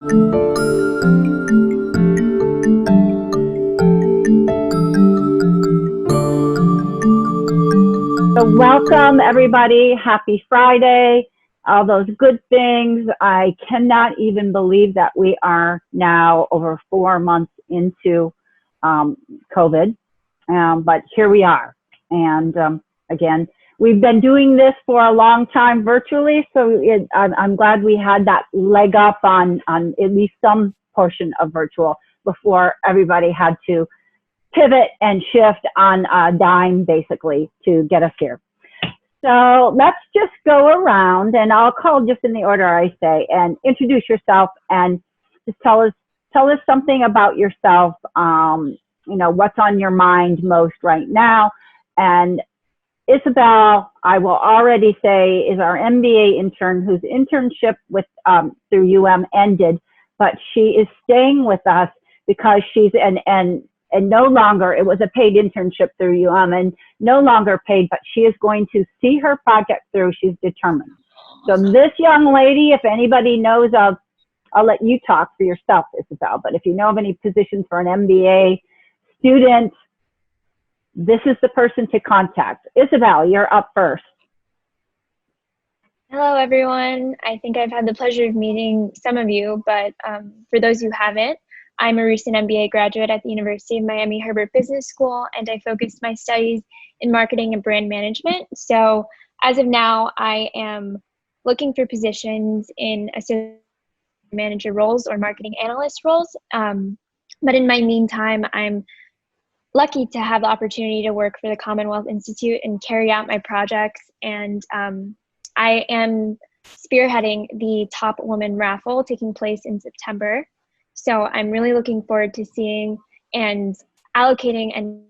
So welcome everybody, happy Friday, all those good things. I cannot even believe that we are now over 4 months into COVID, but here we are. And again, we've been doing this for a long time virtually, so I'm glad we had that leg up on at least some portion of virtual before everybody had to pivot and shift on a dime, basically, to get us here. So let's just go around, and I'll call just in the order I say, and introduce yourself and just tell us something about yourself. You know, what's on your mind most right now. And Isabel, I will already say, is our MBA intern whose internship with through ended, but she is staying with us because she's and no longer, it was a paid internship through and no longer paid, but she is going to see her project through. She's determined. So this young lady, if anybody knows of, I'll let you talk for yourself, Isabel, but if you know of any positions for an MBA student, this is the person to contact. Isabel, you're up first. Hello, everyone. I think I've had the pleasure of meeting some of you, but for those who haven't, I'm a recent MBA graduate at the University of Miami Herbert Business School, and I focused my studies in marketing and brand management. So as of now, I am looking for positions in assistant manager roles or marketing analyst roles. But in my meantime, I'm lucky to have the opportunity to work for the Commonwealth Institute and carry out my projects. And I am spearheading the Top Woman raffle taking place in September. So I'm really looking forward to seeing and allocating and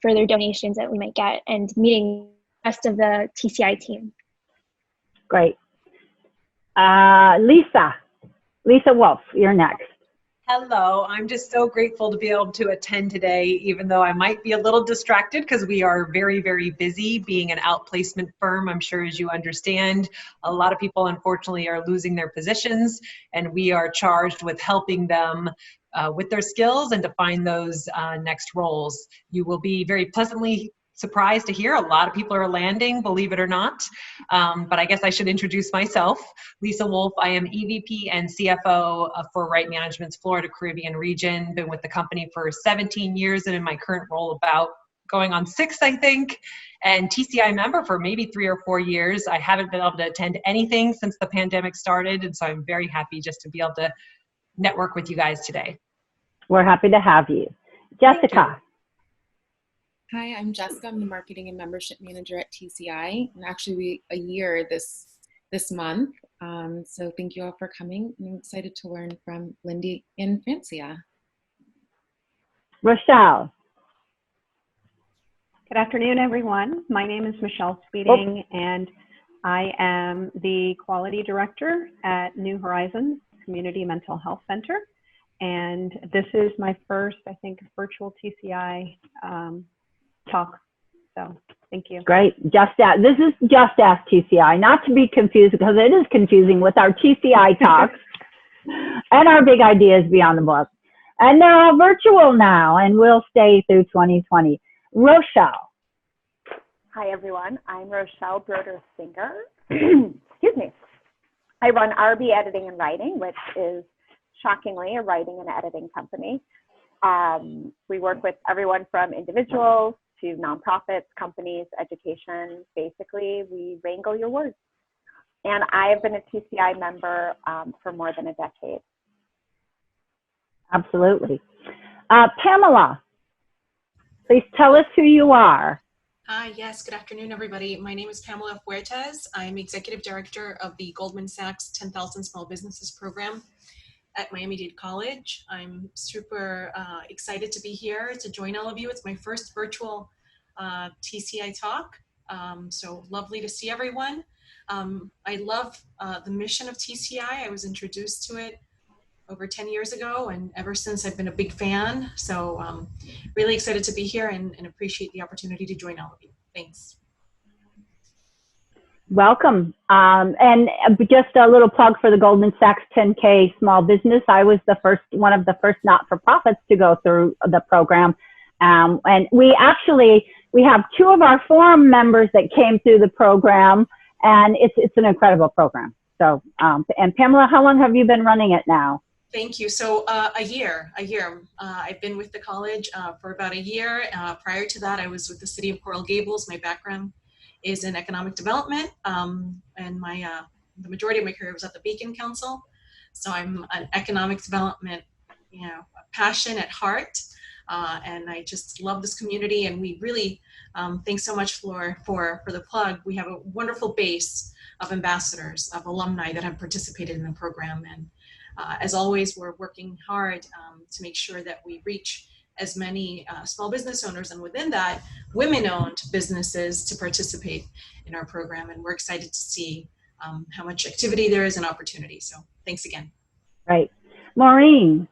further donations that we might get and meeting the rest of the TCI team. Great. Lisa Wolf, you're next. Hello, I'm just so grateful to be able to attend today, even though I might be a little distracted because we are very, very busy being an outplacement firm. I'm sure, as you understand, a lot of people unfortunately are losing their positions, and we are charged with helping them with their skills and to find those next roles. You will be very pleasantly surprised to hear a lot of people are landing, believe it or not. But I guess I should introduce myself. Lisa Wolf, I am EVP and CFO for Right Management's Florida Caribbean region. Been with the company for 17 years and in my current role about going on 6, I think, and TCI member for maybe 3 or 4 years. I haven't been able to attend anything since the pandemic started, and so I'm very happy just to be able to network with you guys today. We're happy to have you. Jessica. Hi, I'm Jessica. I'm the Marketing and Membership Manager at TCI, and actually a year this month. So thank you all for coming. I'm excited to learn from Lindy and Francia. Rochelle. Good afternoon, everyone. My name is Michelle Speeding, and I am the Quality Director at New Horizons Community Mental Health Center. And this is my first, I think, virtual TCI talk. So thank you. Great. This is Just Ask TCI, not to be confused because it is confusing with our TCI talks and our big ideas beyond the book. And they're all virtual now and will stay through 2020. Rochelle. Hi, everyone. I'm Rochelle Broder-Singer. Excuse me. I run RB Editing and Writing, which is shockingly a writing and editing company. We work with everyone from individuals to nonprofits, companies, education. Basically, we wrangle your words. And I have been a TCI member for more than a decade. Absolutely. Pamela, please tell us who you are. Yes, good afternoon, everybody. My name is Pamela Fuertes. I'm Executive Director of the Goldman Sachs 10,000 Small Businesses Program at Miami-Dade College. I'm super excited to be here to join all of you. It's my first virtual TCI talk, so lovely to see everyone. I love the mission of TCI. I was introduced to it over 10 years ago, and ever since I've been a big fan. So really excited to be here and appreciate the opportunity to join all of you. Thanks. Welcome. And just a little plug for the Goldman Sachs 10K small business. I was one of the first not-for-profits to go through the program. And we have 2 of our forum members that came through the program, and it's an incredible program. So, and Pamela, how long have you been running it now? Thank you. So a year. I've been with the college for about a year. Prior to that, I was with the city of Coral Gables. My background is in economic development, and the majority of my career was at the Beacon Council. So I'm an economic development, passion at heart, and I just love this community. And we really, thanks so much for the plug. We have a wonderful base of ambassadors, of alumni that have participated in the program, and as always, we're working hard to make sure that we reach as many small business owners, and within that, women-owned businesses to participate in our program. And we're excited to see how much activity there is and opportunity. So thanks again. Right. Maureen.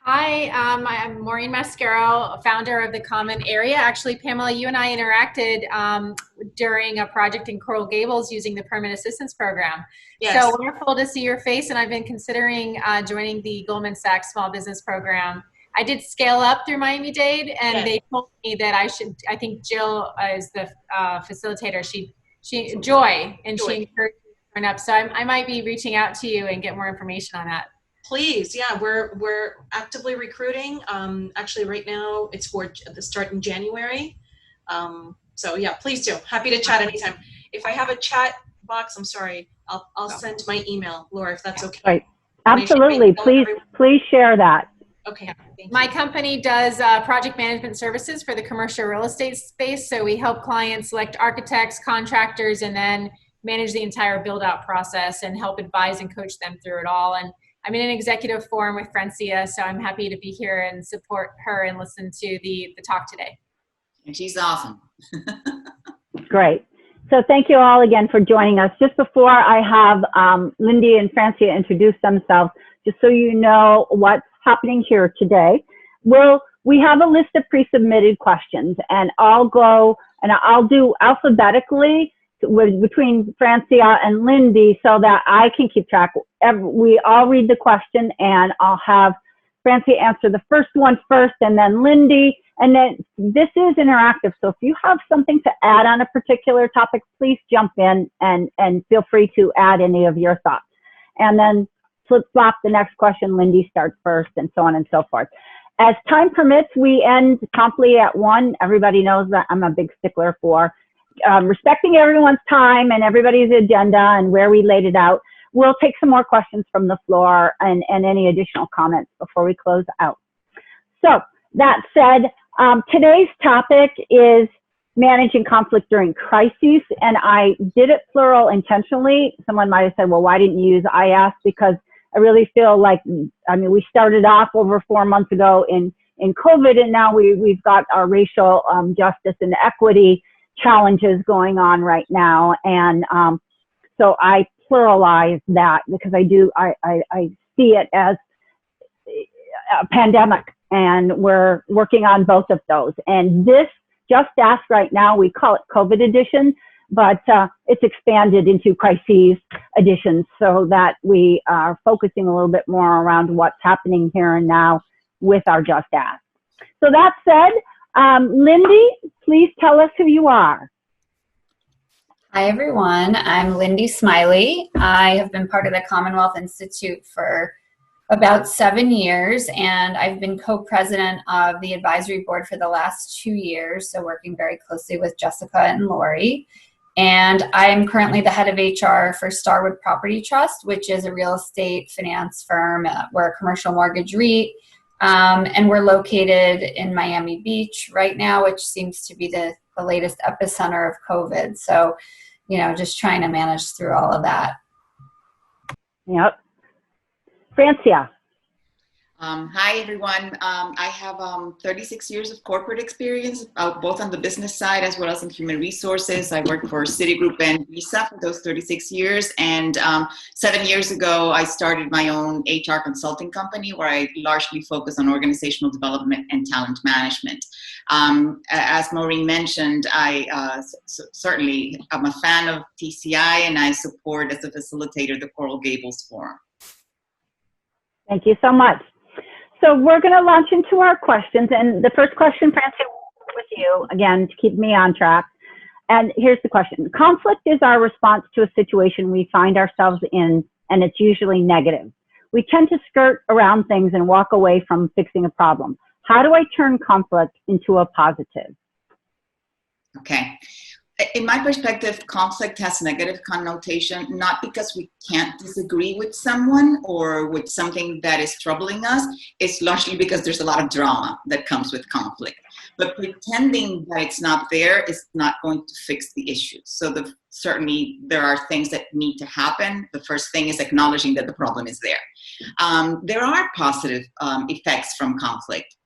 Hi, I'm Maureen Mascaro, founder of the Common Area. Actually, Pamela, you and I interacted during a project in Coral Gables using the Permanent Assistance Program. Yes. So wonderful to see your face, and I've been considering joining the Goldman Sachs Small Business Program. I did scale up through Miami-Dade, and Yes. They told me that I think Jill is the facilitator. Joy, and Joy. she encouraged me to sign up. So I might be reaching out to you and get more information on that. Please, yeah, we're actively recruiting. Actually, right now it's for the start in January. So yeah, please do. Happy to chat anytime. If I have a chat box, I'm sorry, I'll send my email, Laura, if that's okay. Right. Absolutely. Please share that. Okay. Thank you. My company does project management services for the commercial real estate space. So we help clients select architects, contractors, and then manage the entire build out process and help advise and coach them through it all. And I'm in an executive forum with Francia, so I'm happy to be here and support her and listen to the talk today. And she's awesome. Great. So thank you all again for joining us. Just before I have Lindy and Francia introduce themselves, just so you know what's happening here today, we have a list of pre-submitted questions, and I'll do alphabetically between Francia and Lindy so that I can keep track. We all read the question, and I'll have Francia answer the first one first, and then Lindy. And then this is interactive, so if you have something to add on a particular topic, please jump in and feel free to add any of your thoughts. And then flip-flop the next question, Lindy starts first, and so on and so forth. As time permits, we end promptly at 1. Everybody knows that I'm a big stickler for respecting everyone's time and everybody's agenda and where we laid it out. We'll take some more questions from the floor and any additional comments before we close out. So that said, today's topic is managing conflict during crises, and I did it plural intentionally. Someone might have said, well, why didn't you use I asked? Because I really feel like, we started off over 4 months ago in COVID, and now we've got our racial justice and equity challenges going on right now. And so I pluralize that because I see it as a pandemic, and we're working on both of those. And this Just Ask right now, we call it COVID edition, but it's expanded into crises editions so that we are focusing a little bit more around what's happening here and now with our Just Ask. So that said, Lindy, please tell us who you are. Hi, everyone. I'm Lindy Smiley. I have been part of the Commonwealth Institute for about 7 years, and I've been co-president of the advisory board for the last 2 years, so working very closely with Jessica and Lori. And I'm currently the head of HR for Starwood Property Trust, which is a real estate finance firm. We're a commercial mortgage REIT, and we're located in Miami Beach right now, which seems to be the latest epicenter of COVID. So, just trying to manage through all of that. Yep. Francia. Hi, everyone. I have 36 years of corporate experience, both on the business side as well as in human resources. I worked for Citigroup and Visa for those 36 years. And 7 years ago, I started my own HR consulting company where I largely focus on organizational development and talent management. As Maureen mentioned, I certainly am a fan of TCI, and I support as a facilitator the Coral Gables Forum. Thank you so much. So we're going to launch into our questions. And the first question, Francia, with you, again, to keep me on track. And here's the question. Conflict is our response to a situation we find ourselves in, and it's usually negative. We tend to skirt around things and walk away from fixing a problem. How do I turn conflict into a positive? Okay. In my perspective, conflict has negative connotation, not because we can't disagree with someone or with something that is troubling us. It's largely because there's a lot of drama that comes with conflict. But pretending that it's not there is not going to fix the issue. So certainly there are things that need to happen. The first thing is acknowledging that the problem is there. There are positive effects from conflict.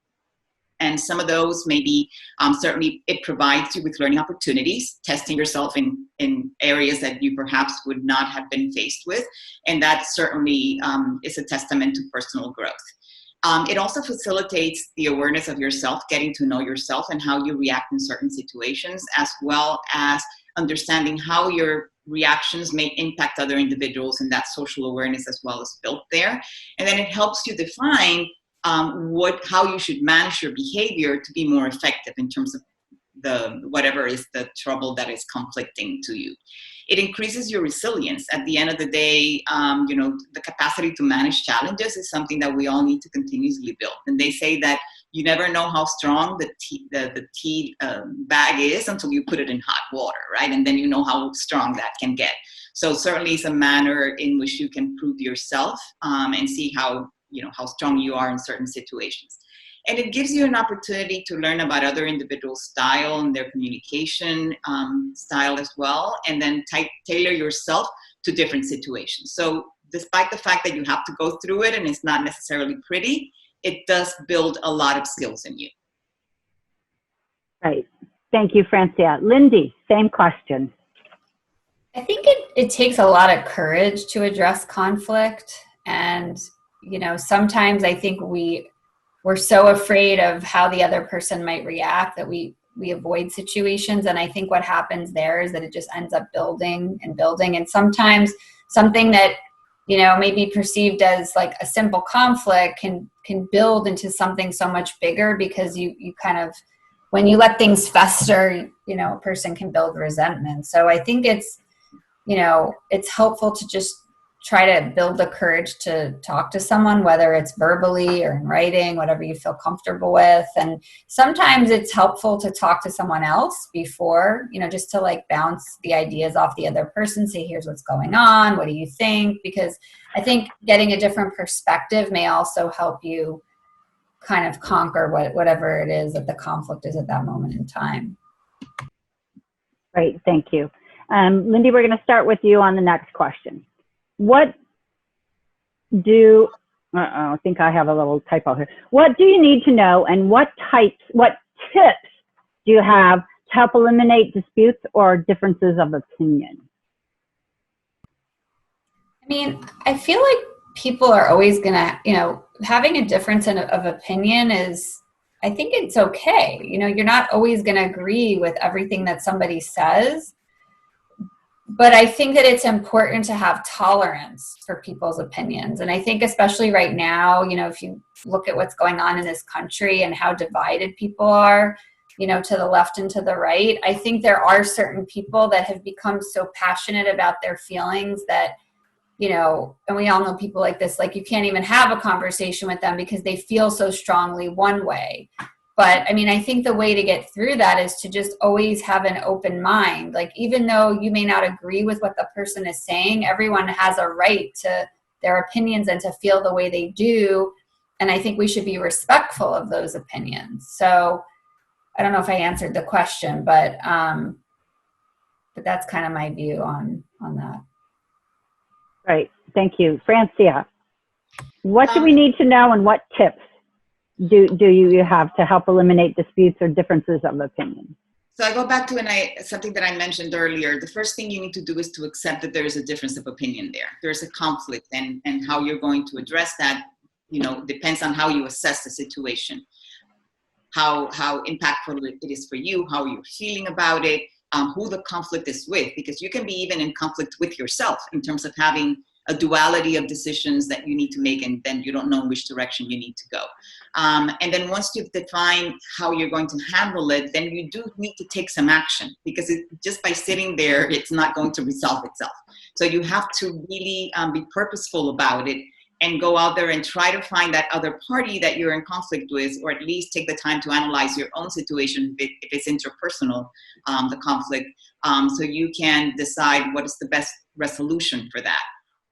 And some of those maybe certainly it provides you with learning opportunities, testing yourself in areas that you perhaps would not have been faced with. And that certainly is a testament to personal growth. It also facilitates the awareness of yourself, getting to know yourself and how you react in certain situations, as well as understanding how your reactions may impact other individuals, and that social awareness as well is built there. And then it helps you define how you should manage your behavior to be more effective in terms of whatever is the trouble that is conflicting to you. It increases your resilience. At the end of the day, the capacity to manage challenges is something that we all need to continuously build. And they say that you never know how strong the tea bag is until you put it in hot water, right? And then you know how strong that can get. So certainly it's a manner in which you can prove yourself and see how strong you are in certain situations. And it gives you an opportunity to learn about other individuals' style and their communication style as well, and then tailor yourself to different situations. So despite the fact that you have to go through it and it's not necessarily pretty, it does build a lot of skills in you. Right. Thank you, Francia. Lindy, same question. I think it takes a lot of courage to address conflict. And sometimes I think we're so afraid of how the other person might react that we avoid situations. And I think what happens there is that it just ends up building and building. And sometimes something that, may be perceived as like a simple conflict can build into something so much bigger, because you kind of, when you let things fester, a person can build resentment. So I think it's helpful to just try to build the courage to talk to someone, whether it's verbally or in writing, whatever you feel comfortable with. And sometimes it's helpful to talk to someone else before, just to like bounce the ideas off the other person, say, here's what's going on. What do you think? Because I think getting a different perspective may also help you kind of conquer whatever it is that the conflict is at that moment in time. Great, thank you. Lindy, we're going to start with you on the next question. I think I have a little typo here. What do you need to know, and what tips do you have to help eliminate disputes or differences of opinion? I mean, I feel like people are always gonna, having a difference of opinion I think it's okay. You're not always gonna agree with everything that somebody says. But I think that it's important to have tolerance for people's opinions. And I think especially right now, if you look at what's going on in this country and how divided people are, to the left and to the right, I think there are certain people that have become so passionate about their feelings that, and we all know people like this, like you can't even have a conversation with them because they feel so strongly one way. But I mean, I think the way to get through that is to just always have an open mind. Like, even though you may not agree with what the person is saying, everyone has a right to their opinions and to feel the way they do. And I think we should be respectful of those opinions. So I don't know if I answered the question, but that's kind of my view on that. Right. Thank you. Francia. What do we need to know, and what tips do you have to help eliminate disputes or differences of opinion? So I go back to something that I mentioned earlier. The first thing you need to do is to accept that there is a difference of opinion there. There's a conflict, and how you're going to address that, depends on how you assess the situation, how impactful it is for you, how you're feeling about it, who the conflict is with, because you can be even in conflict with yourself in terms of having a duality of decisions that you need to make, and then you don't know in which direction you need to go. And then once you've defined how you're going to handle it, then you do need to take some action, because just by sitting there, it's not going to resolve itself. So you have to really be purposeful about it and go out there and try to find that other party that you're in conflict with, or at least take the time to analyze your own situation if it's interpersonal, the conflict, so you can decide what is the best resolution for that.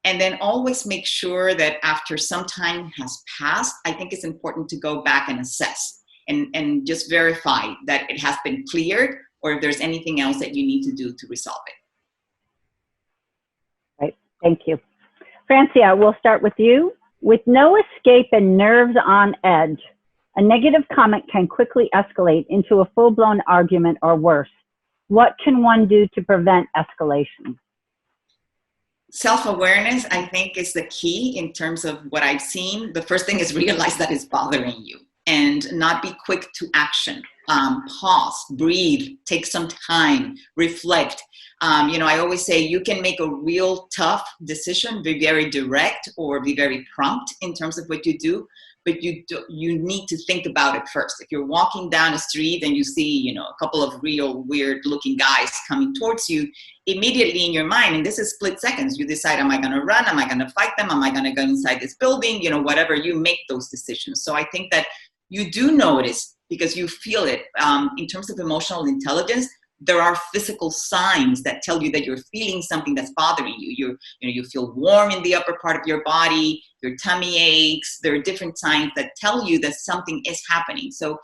And then always make sure that after some time has passed, I think it's important to go back and assess and just verify that it has been cleared, or if there's anything else that you need to do to resolve it. Right, thank you. Francia, we'll start with you. With no escape and nerves on edge, a negative comment can quickly escalate into a full-blown argument or worse. What can one do to prevent escalation? Self-awareness, I think, is the key in terms of what I've seen. The first thing is realize that it's bothering you and not be quick to action. Pause, breathe, take some time, reflect. I always say you can make a real tough decision, be very direct or be very prompt in terms of what you do, but you need to think about it first. If you're walking down a street and you see, a couple of real weird looking guys coming towards you, immediately in your mind, and this is split seconds, you decide, am I going to run? Am I going to fight them? Am I going to go inside this building? Whatever, you make those decisions. So I think that you do notice, because you feel it. In terms of emotional intelligence, there are physical signs that tell you that you're feeling something that's bothering you. You feel warm in the upper part of your body, your tummy aches. There are different signs that tell you that something is happening. So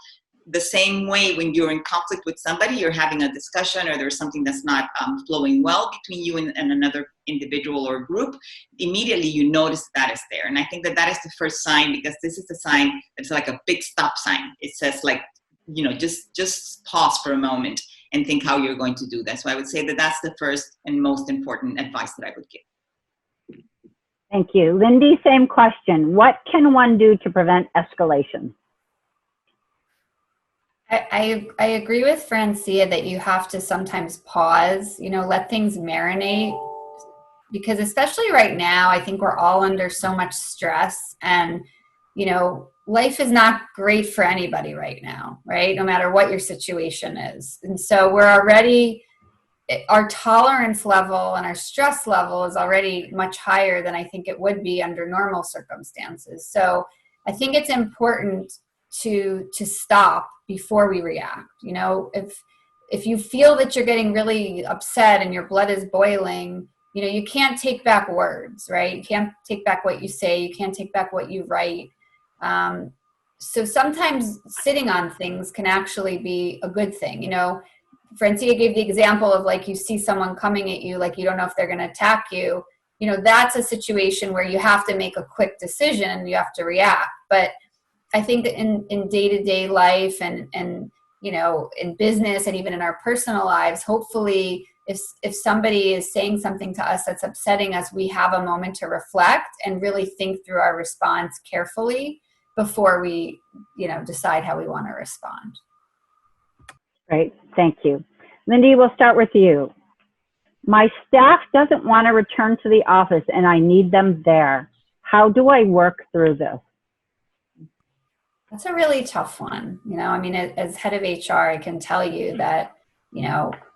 the same way when you're in conflict with somebody, you're having a discussion, or there's something that's not flowing well between you and another individual or group, immediately you notice that is there. And I think that is the first sign, because this is the sign that's like a big stop sign. It says just pause for a moment and think how you're going to do that. So I would say that that's the first and most important advice that I would give. Thank you. Lindy, same question. What can one do to prevent escalation? I agree with Francia that you have to sometimes pause, let things marinate, because especially right now, I think we're all under so much stress, and, life is not great for anybody right now, right? No matter what your situation is. And so our tolerance level and our stress level is already much higher than I think it would be under normal circumstances. So I think it's important to stop before we react. If you feel that you're getting really upset and your blood is boiling, you can't take back words, right? You can't take back what you say. You can't take back what you write. So sometimes sitting on things can actually be a good thing. Francia gave the example of you see someone coming at you, you don't know if they're going to attack you. That's a situation where you have to make a quick decision. You have to react. But I think that in day-to-day life and in business and even in our personal lives, hopefully if somebody is saying something to us that's upsetting us, we have a moment to reflect and really think through our response carefully before we, decide how we want to respond. Great, thank you. Lindy, we'll start with you. My staff doesn't want to return to the office and I need them there. How do I work through this? That's a really tough one. As head of HR, I can tell you that,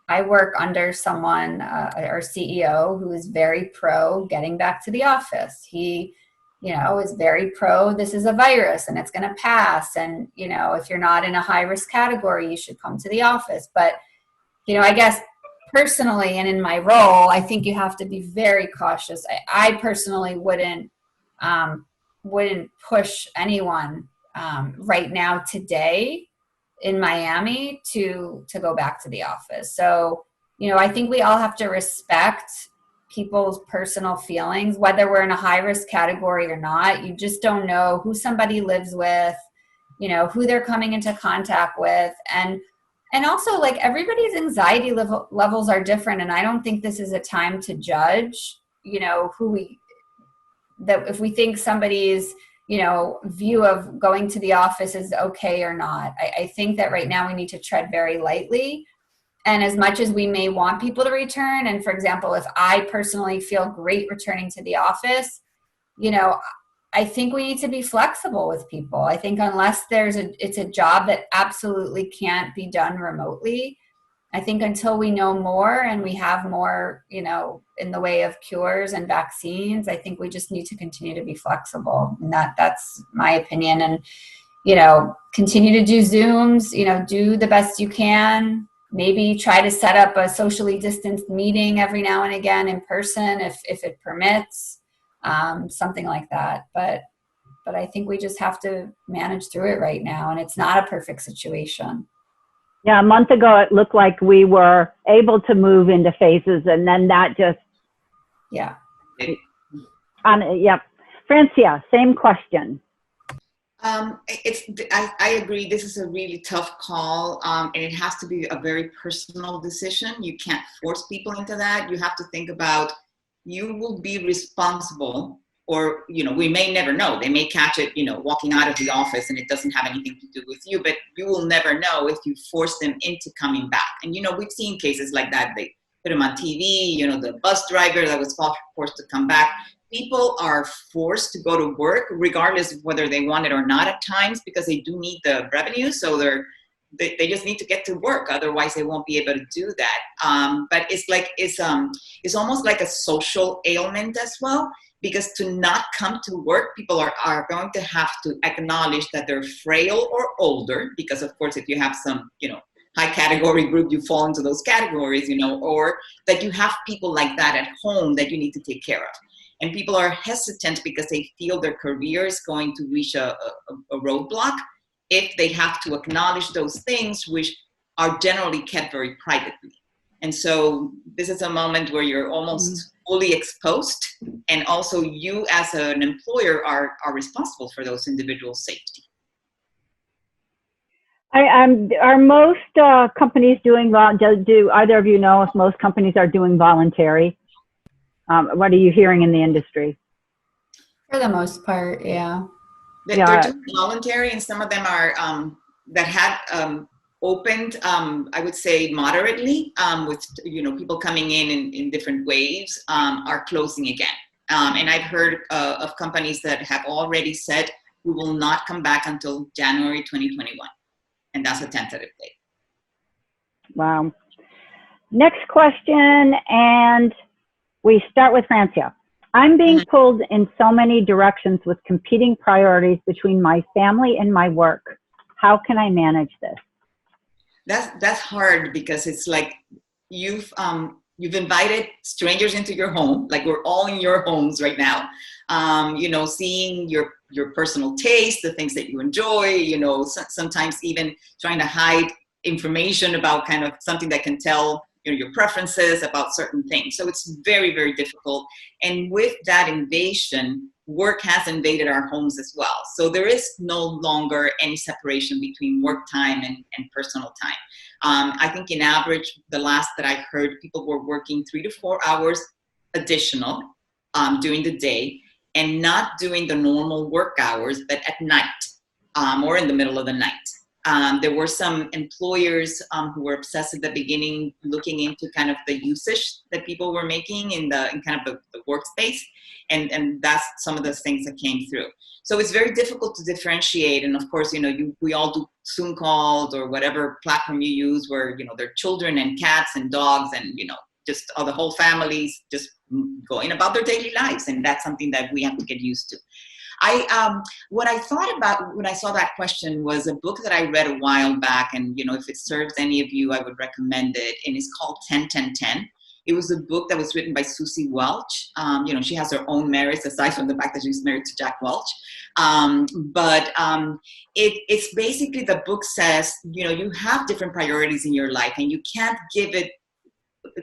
I work under someone, our CEO, who is very pro getting back to the office. He, is very pro, this is a virus and it's going to pass. And, if you're not in a high risk category, you should come to the office. But, I guess personally and in my role, I think you have to be very cautious. I personally wouldn't push anyone right now today in Miami to go back to the office. So, I think we all have to respect people's personal feelings, whether we're in a high risk category or not. You just don't know who somebody lives with, you know, who they're coming into contact with. And also, like, everybody's anxiety levels are different. And I don't think this is a time to judge, you know, that if we think somebody's, you know, view of going to the office is okay or not. I think that right now we need to tread very lightly. And as much as we may want people to return, and for example, if I personally feel great returning to the office, you know, I think we need to be flexible with people. I think unless it's a job that absolutely can't be done remotely, I think until we know more and we have more, you know, in the way of cures and vaccines, I think we just need to continue to be flexible. And that's my opinion. And, you know, continue to do Zooms, you know, do the best you can. Maybe try to set up a socially distanced meeting every now and again in person if it permits. Something like that. But I think we just have to manage through it right now. And it's not a perfect situation. Yeah, a month ago, it looked like we were able to move into phases, and then that just... Yeah. Yep. Francia, same question. I agree. This is a really tough call, and it has to be a very personal decision. You can't force people into that. You have to think about, you will be responsible, or, you know, we may never know. They may catch it, you know, walking out of the office and it doesn't have anything to do with you, but you will never know if you force them into coming back. And, you know, we've seen cases like that. They put them on TV, you know, the bus driver that was forced to come back. People are forced to go to work regardless of whether they want it or not at times, because they do need the revenue. So they just need to get to work. Otherwise they won't be able to do that. But it's almost like a social ailment as well, because to not come to work, people are going to have to acknowledge that they're frail or older, because of course, if you have some, you know, high category group, you fall into those categories, you know, or that you have people like that at home that you need to take care of. And people are hesitant because they feel their career is going to reach a roadblock if they have to acknowledge those things, which are generally kept very privately. And so this is a moment where you're almost fully exposed, and also you as an employer are responsible for those individuals' safety. Are most companies doing, do either of you know if most companies are doing voluntary? What are you hearing in the industry? For the most part, yeah. They're doing voluntary, and some of them are that had opened, I would say moderately, with, you know, people coming in different waves, are closing again. And I've heard of companies that have already said we will not come back until January 2021, and that's a tentative date. Wow. Next question, and we start with Francia. I'm being pulled in so many directions with competing priorities between my family and my work. How can I manage this? That's hard, because it's like you've invited strangers into your home, like we're all in your homes right now. You know, seeing your personal taste, the things that you enjoy, you know, sometimes even trying to hide information about kind of something that can tell, you know, your preferences about certain things. So it's very, very difficult. And with that invasion, work has invaded our homes as well. So there is no longer any separation between work time and personal time. I think in average, the last that I heard, people were working 3 to 4 hours additional during the day, and not doing the normal work hours, but at night or in the middle of the night. There were some employers who were obsessed at the beginning, looking into kind of the usage that people were making in kind of the workspace, and that's some of those things that came through. So it's very difficult to differentiate. And of course, you know, we all do Zoom calls or whatever platform you use, where, you know, there are children and cats and dogs and, you know, just the whole families just going about their daily lives, and that's something that we have to get used to. What I thought about when I saw that question was a book that I read a while back, and, you know, if it serves any of you, I would recommend it. And it's called 10-10-10. It was a book that was written by Susie Welch. You know, she has her own merits aside from the fact that she's married to Jack Welch. It's basically, the book says, you know, you have different priorities in your life, and you can't give it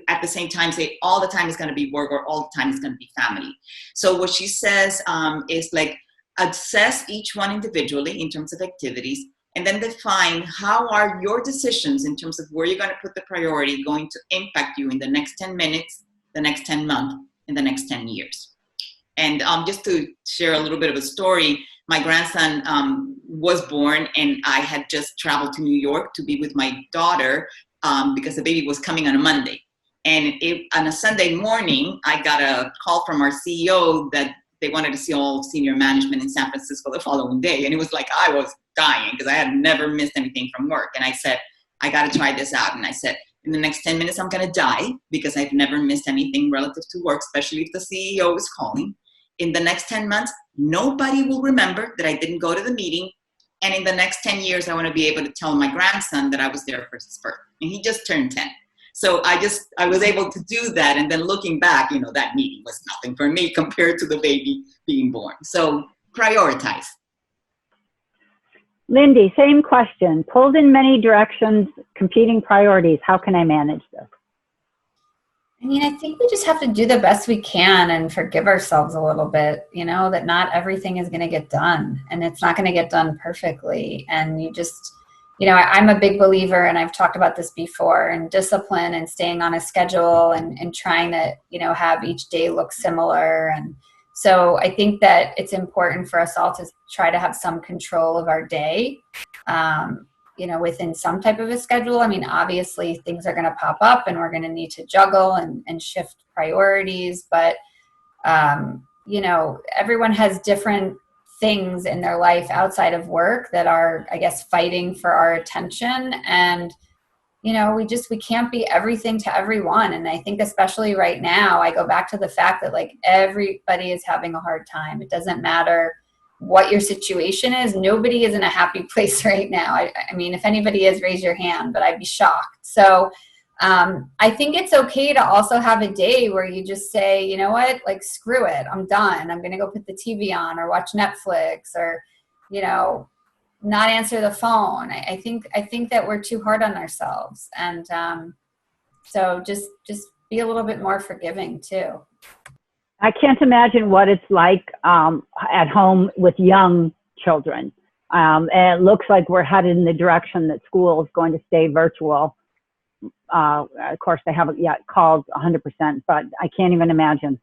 at the same time say all the time is going to be work or all the time is going to be family. So what she says is like, assess each one individually in terms of activities, and then define how are your decisions in terms of where you're going to put the priority going to impact you in the next 10 minutes, the next 10 months, and the next 10 years. And just to share a little bit of a story, my grandson was born, and I had just traveled to New York to be with my daughter because the baby was coming on a Monday. And on a Sunday morning, I got a call from our CEO that they wanted to see all senior management in San Francisco the following day. And it was like I was dying because I had never missed anything from work. And I said, I got to try this out. And I said, in the next 10 minutes, I'm going to die because I've never missed anything relative to work, especially if the CEO is calling. In the next 10 months, nobody will remember that I didn't go to the meeting. And in the next 10 years, I want to be able to tell my grandson that I was there for his birth. And he just turned 10. So I was able to do that. And then looking back, that meeting was nothing for me compared to the baby being born. So prioritize. Lindy, same question. Pulled in many directions, competing priorities. How can I manage this? I mean, I think we just have to do the best we can and forgive ourselves a little bit, that not everything is going to get done, and it's not going to get done perfectly. And you just, I'm a big believer, and I've talked about this before, in discipline and staying on a schedule and trying to, have each day look similar. And so I think that it's important for us all to try to have some control of our day, within some type of a schedule. I mean, obviously things are going to pop up and we're going to need to juggle and shift priorities, but, everyone has different things in their life outside of work that are, I guess, fighting for our attention. And, we can't be everything to everyone. And I think especially right now, I go back to the fact that like everybody is having a hard time. It doesn't matter what your situation is. Nobody is in a happy place right now. I mean, if anybody is, raise your hand, but I'd be shocked. So I think it's okay to also have a day where you just say, you know what, like, screw it. I'm done. I'm going to go put the TV on or watch Netflix or, not answer the phone. I think that we're too hard on ourselves. And so just be a little bit more forgiving too. I can't imagine what it's like at home with young children. And it looks like we're headed in the direction that school is going to stay virtual. Of course, they haven't yet called 100%, but I can't even imagine.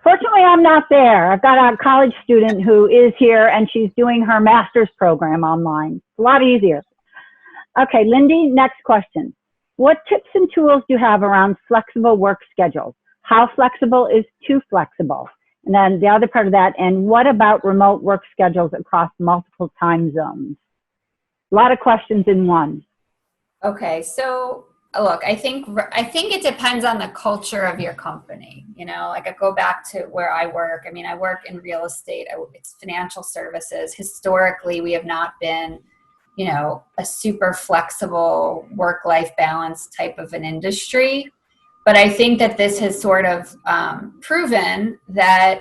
Fortunately, I'm not there. I've got a college student who is here, and she's doing her master's program online. It's a lot easier. Okay, Lindy, next question. What tips and tools do you have around flexible work schedules? How flexible is too flexible? And then the other part of that, and what about remote work schedules across multiple time zones? A lot of questions in one. Okay, so look, I think it depends on the culture of your company. Like I go back to where I work. I mean, I work in real estate. It's financial services. Historically, we have not been, a super flexible work-life balance type of an industry. But I think that this has sort of proven that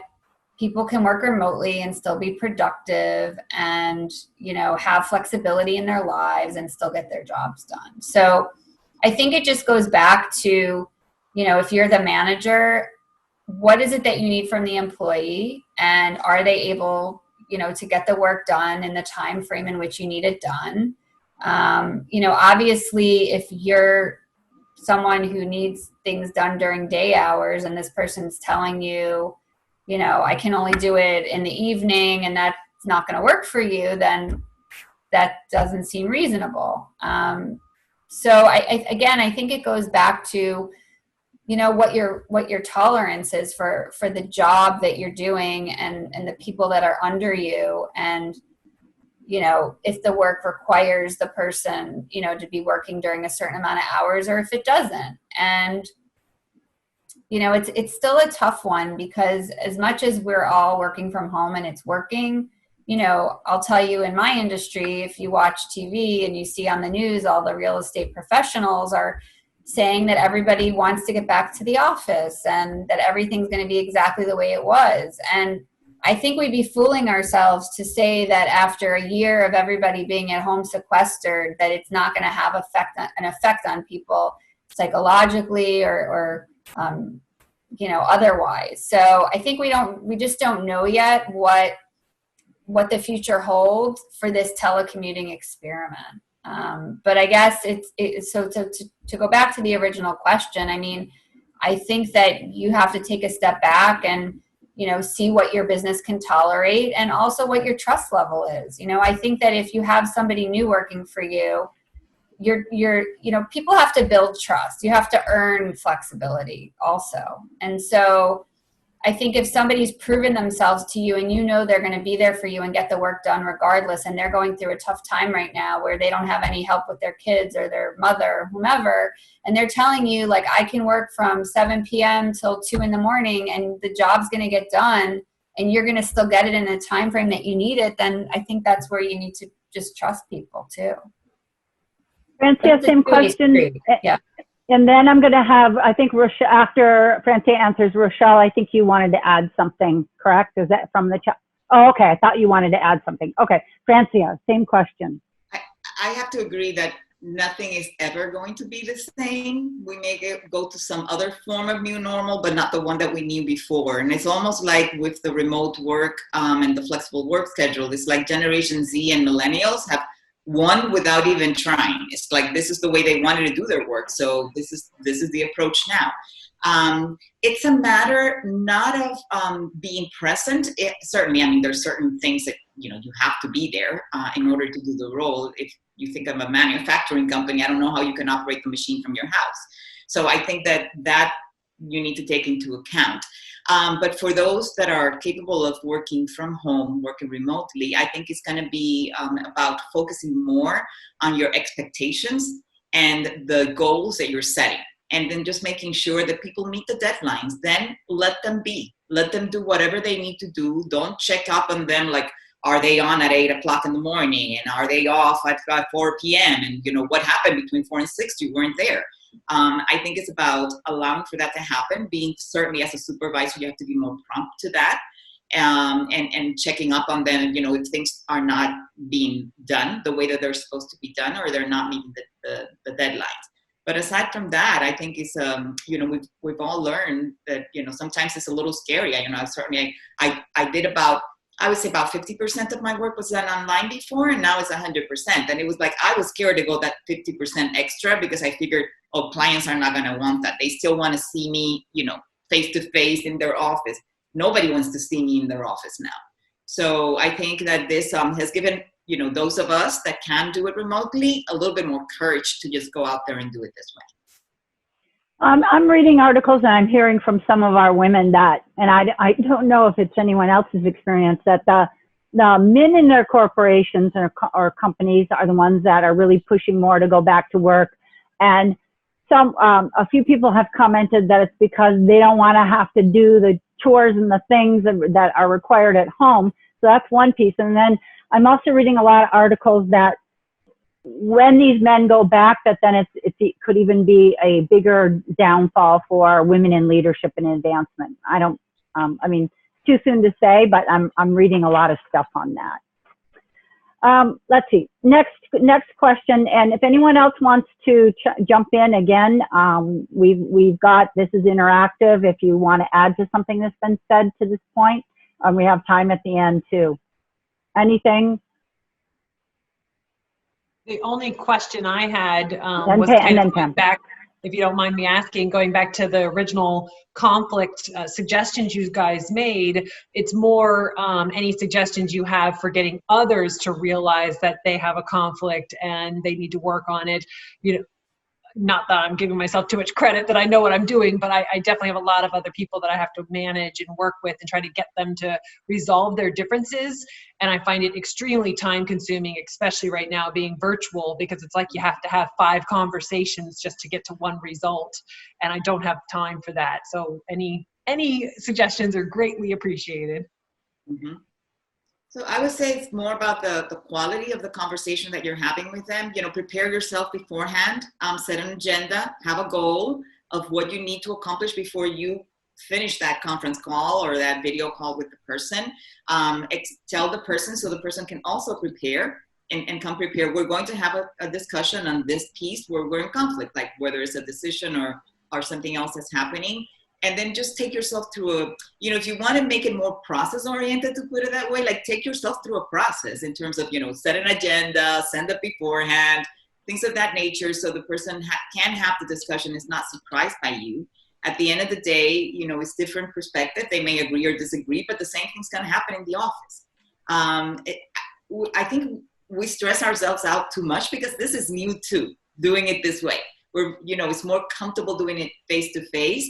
people can work remotely and still be productive and, have flexibility in their lives and still get their jobs done. So I think it just goes back to, if you're the manager, what is it that you need from the employee, and are they able, to get the work done in the time frame in which you need it done? Obviously, if you're someone who needs things done during day hours and this person's telling you, I can only do it in the evening and that's not going to work for you, then that doesn't seem reasonable. So I think it goes back to, what your tolerance is for the job that you're doing and the people that are under you. And, if the work requires the person, to be working during a certain amount of hours, or if it doesn't. And, it's still a tough one, because as much as we're all working from home and it's working, I'll tell you, in my industry, if you watch TV and you see on the news, all the real estate professionals are saying that everybody wants to get back to the office and that everything's going to be exactly the way it was. And I think we'd be fooling ourselves to say that after a year of everybody being at home sequestered, that it's not going to have an effect on people psychologically or otherwise. So I think we just don't know yet what the future holds for this telecommuting experiment. But I guess so to go back to the original question, I mean, I think that you have to take a step back and, see what your business can tolerate and also what your trust level is. I think that if you have somebody new working for you, people have to build trust. You have to earn flexibility also. And so I think if somebody's proven themselves to you and they're going to be there for you and get the work done regardless, and they're going through a tough time right now where they don't have any help with their kids or their mother or whomever, and they're telling you, like, I can work from 7 p.m. till 2 in the morning and the job's going to get done and you're going to still get it in the time frame that you need it, then I think that's where you need to just trust people too. Francia, same question. Yeah. And then I'm going to have, I think, after Francia answers, Rochelle, I think you wanted to add something, correct? Is that from the chat? Oh, okay. I thought you wanted to add something. Okay. Francia, same question. I have to agree that nothing is ever going to be the same. We may go to some other form of new normal, but not the one that we knew before. And it's almost like with the remote work and the flexible work schedule, it's like Generation Z and millennials have won without even trying. It's like, this is the way they wanted to do their work. So this is the approach now. It's a matter not of being present. Certainly, I mean, there's certain things that, you have to be there in order to do the role. If you think of a manufacturing company, I don't know how you can operate the machine from your house. So I think that you need to take into account. But for those that are capable of working from home, working remotely, I think it's going to be about focusing more on your expectations and the goals that you're setting. And then just making sure that people meet the deadlines. Then let them be. Let them do whatever they need to do. Don't check up on them like, are they on at 8 o'clock in the morning? And are they off at 4 p.m.? And, what happened between 4 and 6? You weren't there. I think it's about allowing for that to happen. Being certainly as a supervisor, you have to be more prompt to that, and checking up on them. If things are not being done the way that they're supposed to be done, or they're not meeting the deadlines. But aside from that, I think it's we've all learned that sometimes it's a little scary. Certainly I did I would say about 50% of my work was done online before, and now it's 100%. And it was like, I was scared to go that 50% extra because I figured, clients are not going to want that. They still want to see me, face to face in their office. Nobody wants to see me in their office now. So I think that this has given, those of us that can do it remotely a little bit more courage to just go out there and do it this way. I'm reading articles and I'm hearing from some of our women that, and I don't know if it's anyone else's experience, that the men in their corporations or companies are the ones that are really pushing more to go back to work. And a few people have commented that it's because they don't want to have to do the chores and the things that are required at home. So that's one piece. And then I'm also reading a lot of articles that when these men go back, that then it could even be a bigger downfall for women in leadership and advancement. Too soon to say, but I'm reading a lot of stuff on that. Let's see, next question. And if anyone else wants to jump in again, we've got, this is interactive. If you want to add to something that's been said to this point, we have time at the end too. Anything? The only question I had was kind of going back, if you don't mind me asking, going back to the original conflict suggestions you guys made. It's more any suggestions you have for getting others to realize that they have a conflict and they need to work on it. Not that I'm giving myself too much credit that I know what I'm doing, but I definitely have a lot of other people that I have to manage and work with and try to get them to resolve their differences. And I find it extremely time consuming, especially right now being virtual, because it's like you have to have 5 conversations just to get to one result. And I don't have time for that. So any suggestions are greatly appreciated. Mm-hmm. So I would say it's more about the quality of the conversation that you're having with them. Prepare yourself beforehand, set an agenda, have a goal of what you need to accomplish before you finish that conference call or that video call with the person, tell the person so the person can also prepare and come prepared. We're going to have a discussion on this piece where we're in conflict, like whether it's a decision or something else that's happening. And then just take yourself through if you want to make it more process oriented, to put it that way, like take yourself through a process in terms of, set an agenda, send it beforehand, things of that nature. So the person can have the discussion, is not surprised by you. At the end of the day, it's different perspective. They may agree or disagree, but the same thing's going to happen in the office. I think we stress ourselves out too much because this is new too, doing it this way. It's more comfortable doing it face to face.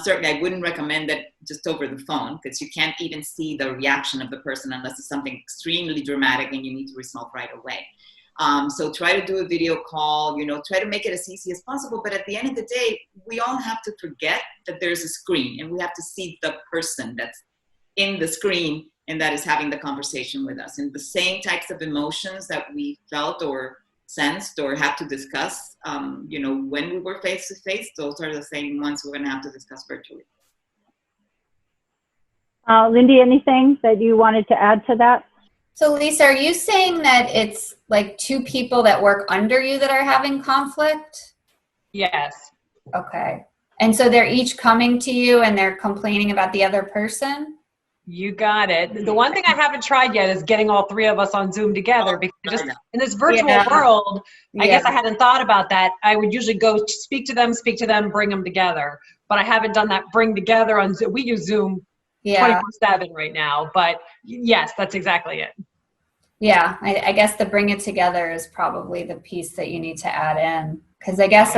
Certainly, I wouldn't recommend that just over the phone because you can't even see the reaction of the person unless it's something extremely dramatic and you need to resolve right away. So try to do a video call, try to make it as easy as possible. But at the end of the day, we all have to forget that there's a screen and we have to see the person that's in the screen and that is having the conversation with us. And the same types of emotions that we felt or sensed or had to discuss, when we were face to face, those are the same ones we're going to have to discuss virtually. Lindy, anything that you wanted to add to that? So Lisa, are you saying that it's like two people that work under you that are having conflict? Yes. Okay. And so they're each coming to you and they're complaining about the other person? You got it. The one thing I haven't tried yet is getting all three of us on Zoom together, because just in this virtual world, I guess I hadn't thought about that. I would usually go speak to them, bring them together. But I haven't done that bring together on Zoom. We use Zoom 24/7 right now. But yes, that's exactly it. Yeah, I guess the bring it together is probably the piece that you need to add in. Because I guess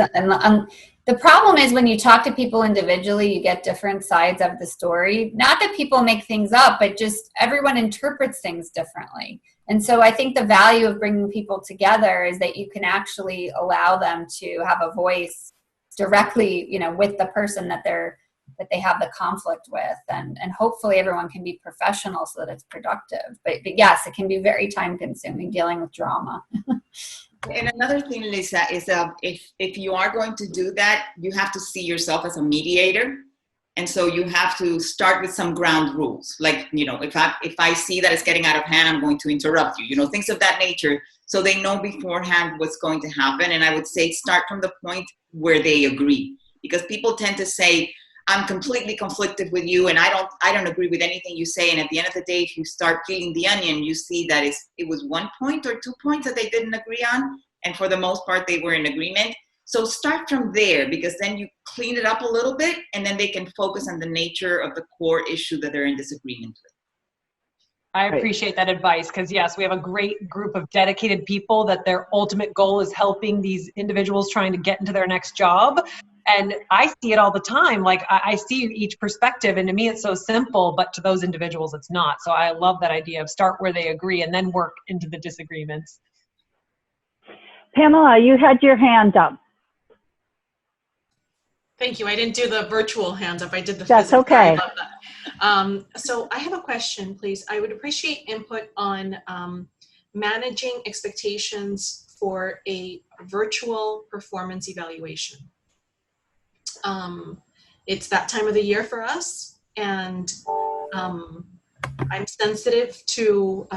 the problem is when you talk to people individually, you get different sides of the story. Not that people make things up, but just everyone interprets things differently. And so I think the value of bringing people together is that you can actually allow them to have a voice directly, with the person that they have the conflict with, and hopefully everyone can be professional so that it's productive. But yes, it can be very time consuming dealing with drama. And another thing, Lisa, is if you are going to do that, you have to see yourself as a mediator. And so you have to start with some ground rules. Like, if I see that it's getting out of hand, I'm going to interrupt you, things of that nature. So they know beforehand what's going to happen. And I would say start from the point where they agree. Because people tend to say, I'm completely conflicted with you and I don't agree with anything you say. And at the end of the day, if you start peeling the onion, you see that it was 1 point or 2 points that they didn't agree on. And for the most part, they were in agreement. So start from there, because then you clean it up a little bit and then they can focus on the nature of the core issue that they're in disagreement with. I appreciate that advice, because yes, we have a great group of dedicated people that their ultimate goal is helping these individuals trying to get into their next job. And I see it all the time. Like I see each perspective, and to me it's so simple, but to those individuals it's not. So I love that idea of start where they agree and then work into the disagreements. Pamela, you had your hand up. Thank you. I didn't do the virtual hand up. I did the That's physical. okay. I love that. So I have a question, please. I would appreciate input on managing expectations for a virtual performance evaluation. It's that time of the year for us, and I'm sensitive to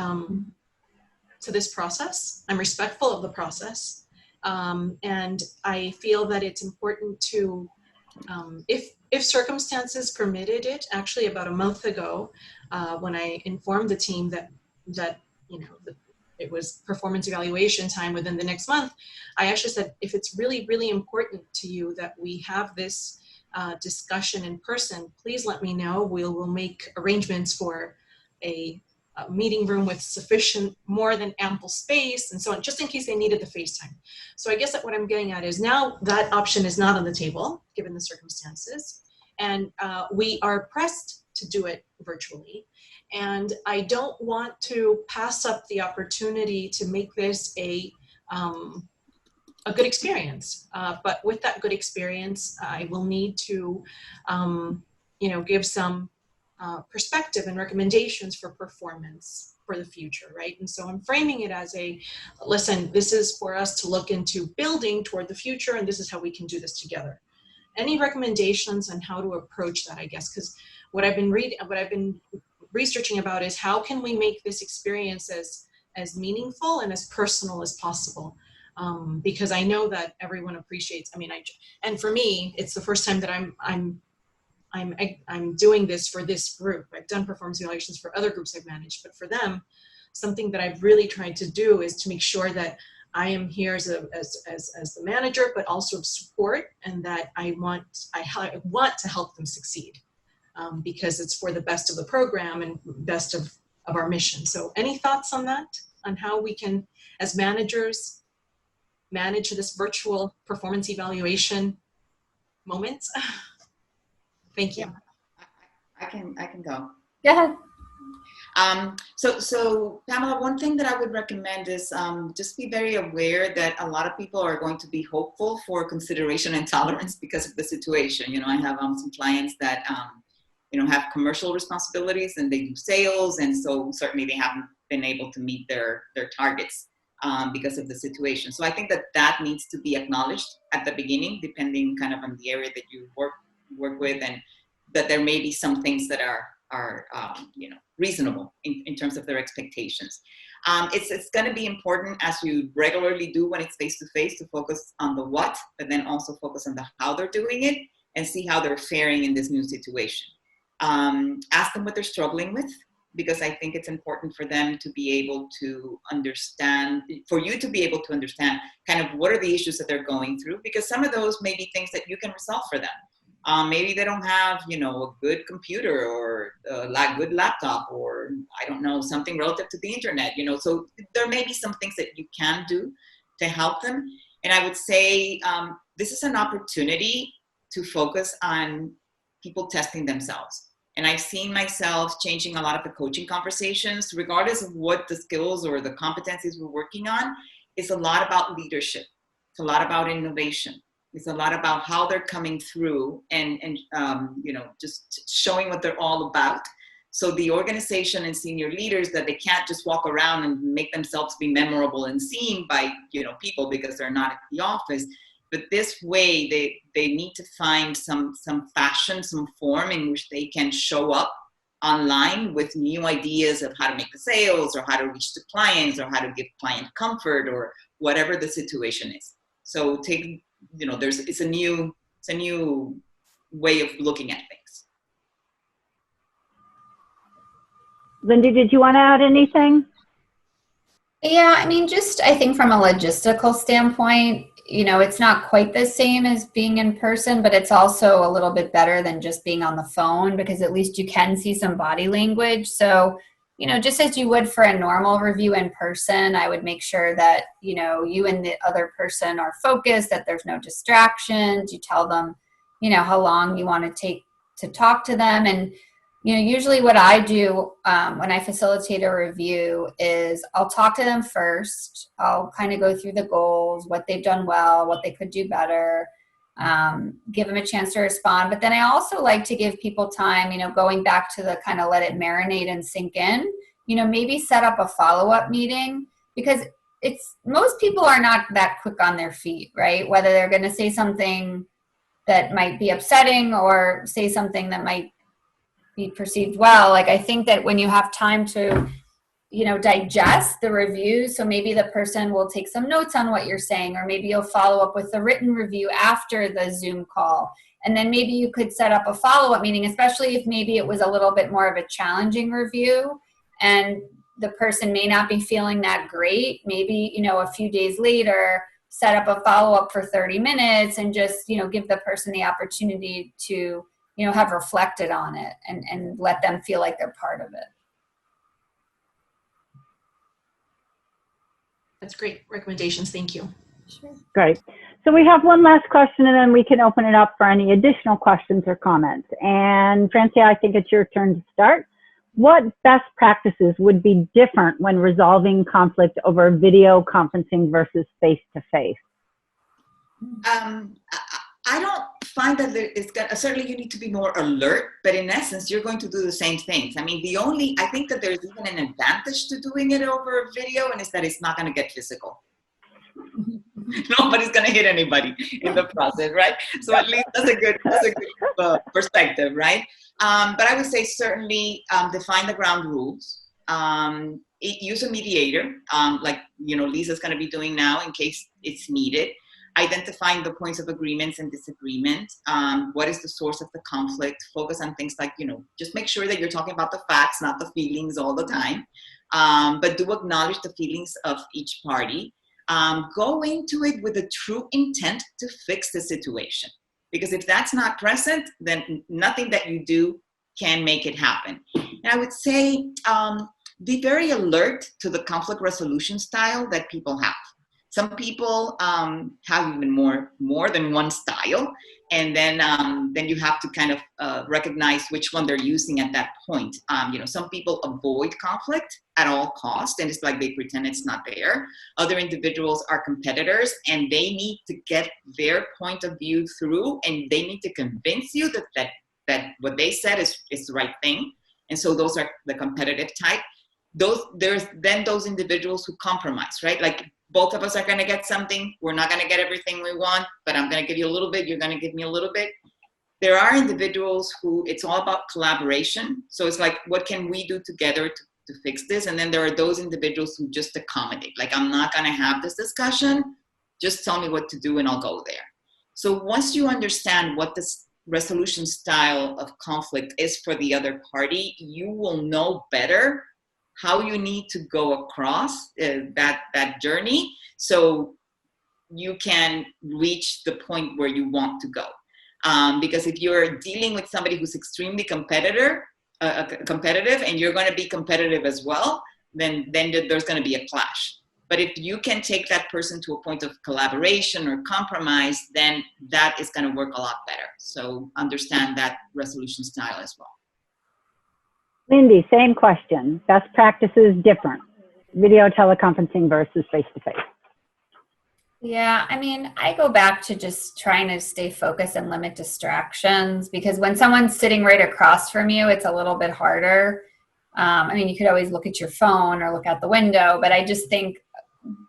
this process. I'm respectful of the process, and I feel that it's important to, if circumstances permitted it. Actually, about a month ago, when I informed the team that it was performance evaluation time within the next month, I actually said, if it's really, really important to you that we have this discussion in person, please let me know. We'll make arrangements for a meeting room with sufficient, more than ample space and so on, just in case they needed the FaceTime. So I guess that what I'm getting at is now that option is not on the table, given the circumstances. And we are pressed to do it virtually. And I don't want to pass up the opportunity to make this a good experience. But with that good experience, I will need to, give some perspective and recommendations for performance for the future, right? And so I'm framing it as listen, this is for us to look into building toward the future, and this is how we can do this together. any recommendations on how to approach that, I guess, because what I've been researching about is how can we make this experience as meaningful and as personal as possible. Because I know that everyone appreciates, and for me, it's the first time that I'm doing this for this group. I've done performance evaluations for other groups I've managed, but for them, something that I've really tried to do is to make sure that I am here as the manager, but also of support, and that I want to help them succeed, because it's for the best of the program and best of our mission. So any thoughts on that, on how we can, as managers, manage this virtual performance evaluation moment? Thank you. I can go. Go ahead. So Pamela, one thing that I would recommend is just be very aware that a lot of people are going to be hopeful for consideration and tolerance because of the situation. You know, I have some clients that have commercial responsibilities and they do sales, and so certainly they haven't been able to meet their targets because of the situation. So I think that needs to be acknowledged at the beginning, depending kind of on the area that you work with, and that there may be some things that are reasonable in terms of their expectations. It's going to be important, as you regularly do when it's face-to-face, to focus on the what, but then also focus on the how they're doing it and see how they're faring in this new situation. Ask them what they're struggling with, because I think it's important for them to be able to understand, for you to be able to understand kind of what are the issues that they're going through, because some of those may be things that you can resolve for them. Maybe they don't have, a good computer or a good laptop, or I don't know, something relative to the internet, so there may be some things that you can do to help them. And I would say this is an opportunity to focus on people testing themselves. And I've seen myself changing a lot of the coaching conversations, regardless of what the skills or the competencies we're working on. It's a lot about leadership. It's a lot about innovation. It's a lot about how they're coming through and just showing what they're all about. So the organization and senior leaders, that they can't just walk around and make themselves be memorable and seen by, people because they're not at the office. But this way, they need to find some fashion, some form in which they can show up online with new ideas of how to make the sales, or how to reach the clients, or how to give client comfort, or whatever the situation is. So it's a new way of looking at things. Lindy, did you want to add anything? Yeah, I think from a logistical standpoint, it's not quite the same as being in person, but it's also a little bit better than just being on the phone, because at least you can see some body language. So, just as you would for a normal review in person, I would make sure that, you and the other person are focused, that there's no distractions. You tell them, how long you want to take to talk to them. And, usually what I do when I facilitate a review is I'll talk to them first. I'll kind of go through the goals, what they've done well, what they could do better, give them a chance to respond. But then I also like to give people time, going back to the kind of let it marinate and sink in, maybe set up a follow-up meeting, because most people are not that quick on their feet, right? Whether they're going to say something that might be upsetting or say something that might be perceived well. Like, I think that when you have time to, digest the review, so maybe the person will take some notes on what you're saying, or maybe you'll follow up with a written review after the Zoom call. And then maybe you could set up a follow-up meeting, especially if maybe it was a little bit more of a challenging review and the person may not be feeling that great. Maybe, a few days later, set up a follow-up for 30 minutes and just, give the person the opportunity to have reflected on it and let them feel like they're part of it. That's great recommendations. Thank you. Sure. Great. So we have one last question, and then we can open it up for any additional questions or comments. And Francia, I think it's your turn to start. What best practices would be different when resolving conflict over video conferencing versus face-to-face? I don't find that certainly you need to be more alert, but in essence, you're going to do the same things. I think that there's even an advantage to doing it over video, and it's that it's not going to get physical. Nobody's going to hit anybody in the process, right? So at least that's a good perspective, right? But I would say certainly define the ground rules. Use a mediator, like Lisa's going to be doing now in case it's needed. Identifying the points of agreements and disagreement. What is the source of the conflict? Focus on things like, just make sure that you're talking about the facts, not the feelings all the time. But do acknowledge the feelings of each party. Go into it with a true intent to fix the situation. Because if that's not present, then nothing that you do can make it happen. And I would say, be very alert to the conflict resolution style that people have. Some people have even more than one style, and then you have to kind of recognize which one they're using at that point. Some people avoid conflict at all costs, and it's like they pretend it's not there. Other individuals are competitors, and they need to get their point of view through, and they need to convince you that what they said is the right thing. And so those are the competitive type. There's then those individuals who compromise, right? Like, both of us are going to get something. We're not going to get everything we want, but I'm going to give you a little bit. You're going to give me a little bit. There are individuals who it's all about collaboration. So it's like, what can we do together to fix this? And then there are those individuals who just accommodate. Like, I'm not going to have this discussion. Just tell me what to do and I'll go there. So once you understand what this resolution style of conflict is for the other party, you will know better how you need to go across that journey so you can reach the point where you want to go. Because if you're dealing with somebody who's extremely competitive and you're going to be competitive as well, then there's going to be a clash. But if you can take that person to a point of collaboration or compromise, then that is going to work a lot better. So understand that resolution style as well. Lindy, same question. Best practices different. Video teleconferencing versus face-to-face. Yeah, I mean, I go back to just trying to stay focused and limit distractions, because when someone's sitting right across from you, it's a little bit harder. You could always look at your phone or look out the window, but I just think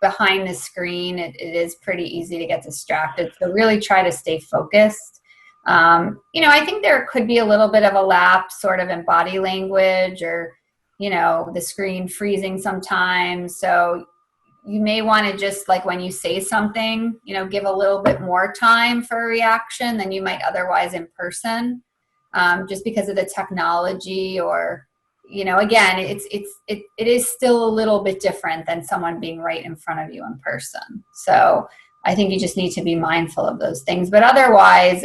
behind the screen, it is pretty easy to get distracted. So really try to stay focused. I think there could be a little bit of a lapse sort of in body language or, the screen freezing sometimes. So you may want to just, like, when you say something, give a little bit more time for a reaction than you might otherwise in person, just because of the technology or, again, it is still a little bit different than someone being right in front of you in person. So I think you just need to be mindful of those things. But otherwise,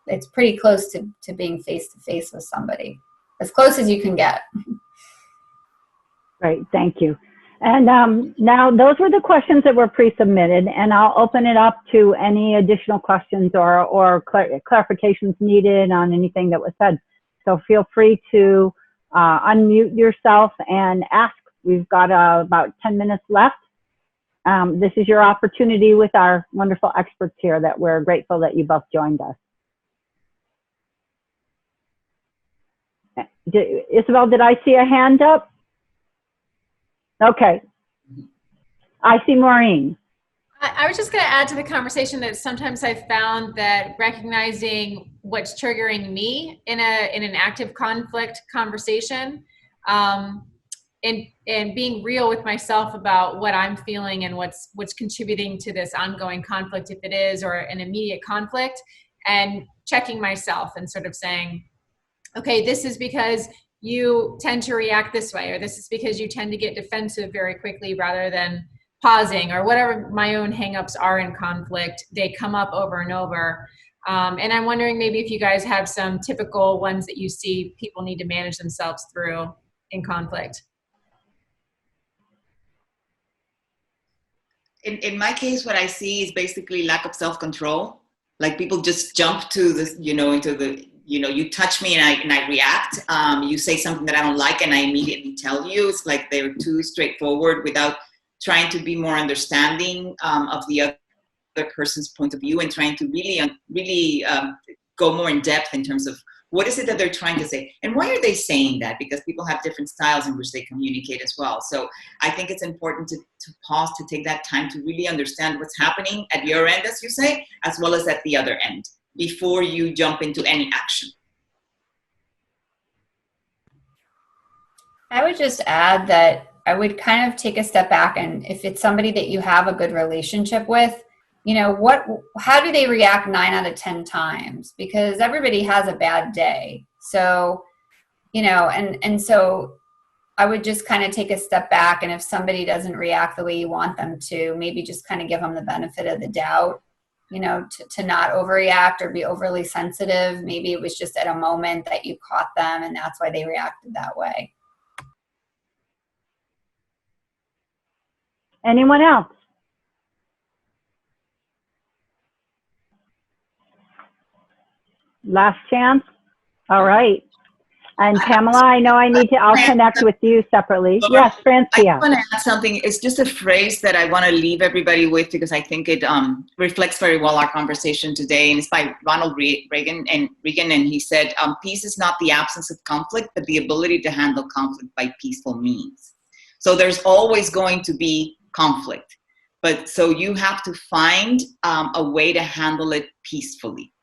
it's pretty close to being face-to-face with somebody, as close as you can get. Great, thank you. And now those were the questions that were pre-submitted, and I'll open it up to any additional questions or clarifications needed on anything that was said. So feel free to unmute yourself and ask. We've got about 10 minutes left. This is your opportunity with our wonderful experts here that we're grateful that you both joined us. Isabel, did I see a hand up? Okay. I see Maureen. I was just going to add to the conversation that sometimes I've found that recognizing what's triggering me in an active conflict conversation, and being real with myself about what I'm feeling and what's contributing to this ongoing conflict, if it is, or an immediate conflict, and checking myself and sort of saying, okay, this is because you tend to react this way, or this is because you tend to get defensive very quickly rather than pausing, or whatever my own hangups are in conflict. They come up over and over. And I'm wondering maybe if you guys have some typical ones that you see people need to manage themselves through in conflict. In my case, what I see is basically lack of self-control. Like, people just jump to this, into the, you touch me and I react. You say something that I don't like and I immediately tell you. It's like they're too straightforward without trying to be more understanding of the other person's point of view, and trying to really go more in depth in terms of What is it that they're trying to say? And why are they saying that? Because people have different styles in which they communicate as well. So I think it's important to pause, to take that time to really understand what's happening at your end, as you say, as well as at the other end, before you jump into any action. I would just add that I would kind of take a step back, and if it's somebody that you have a good relationship with, you know, how do they react 9 out of 10 times? Because everybody has a bad day. So, you know, and so I would just kind of take a step back, and if somebody doesn't react the way you want them to, maybe just kind of give them the benefit of the doubt, you know, to not overreact or be overly sensitive. Maybe it was just at a moment that you caught them and that's why they reacted that way. Anyone else? Last chance? All right. And Pamela, I know I'll connect with you separately. Yes, Francia. I want to add something. It's just a phrase that I want to leave everybody with, because I think it reflects very well our conversation today. And it's by Ronald Reagan, and he said, peace is not the absence of conflict, but the ability to handle conflict by peaceful means. So there's always going to be conflict. But so you have to find a way to handle it peacefully.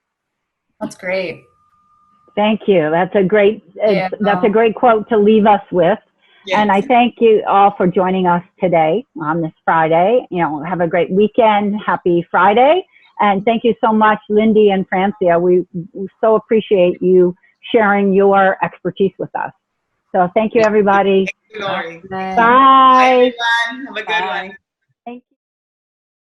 That's great. Thank you. That's a great quote to leave us with. Yes. And I thank you all for joining us today on this Friday. You know, have a great weekend. Happy Friday. And thank you so much, Lindy and Francia. We so appreciate you sharing your expertise with us. So thank you, everybody. Thank you, Lori. Bye. Bye, everyone. Have a good one.